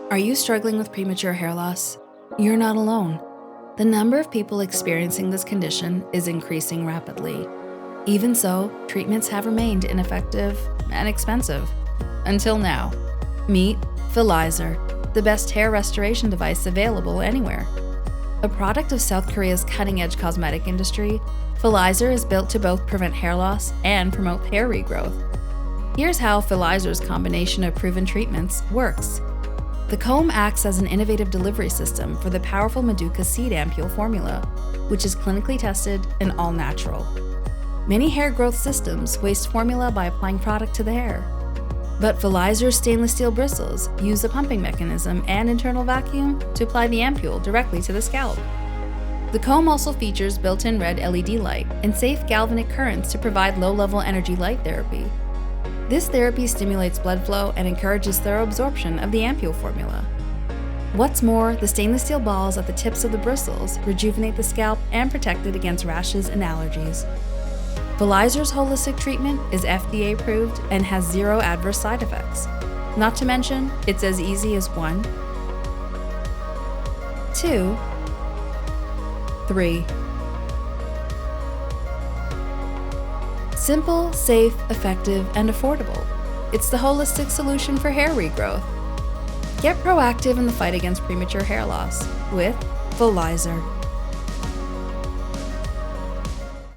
Are you struggling with premature hair loss? You're not alone. The number of people experiencing this condition is increasing rapidly. Even so, treatments have remained ineffective and expensive. Until now. Meet Fillizer, the best hair restoration device available anywhere. A product of South Korea's cutting-edge cosmetic industry, Fillizer is built to both prevent hair loss and promote hair regrowth. Here's how Fillizer's combination of proven treatments works. The comb acts as an innovative delivery system for the powerful Maduka seed ampule formula, which is clinically tested and all-natural. Many hair growth systems waste formula by applying product to the hair. But Fillizer's stainless steel bristles use a pumping mechanism and internal vacuum to apply the ampule directly to the scalp. The comb also features built-in red LED light and safe galvanic currents to provide low-level energy light therapy. This therapy stimulates blood flow and encourages thorough absorption of the ampule formula. What's more, the stainless steel balls at the tips of the bristles rejuvenate the scalp and protect it against rashes and allergies. Fillizer's holistic treatment is FDA approved and has zero adverse side effects. Not to mention, it's as easy as 1, 2, 3. Simple, safe, effective, and affordable. It's the holistic solution for hair regrowth. Get proactive in the fight against premature hair loss with Fillizer.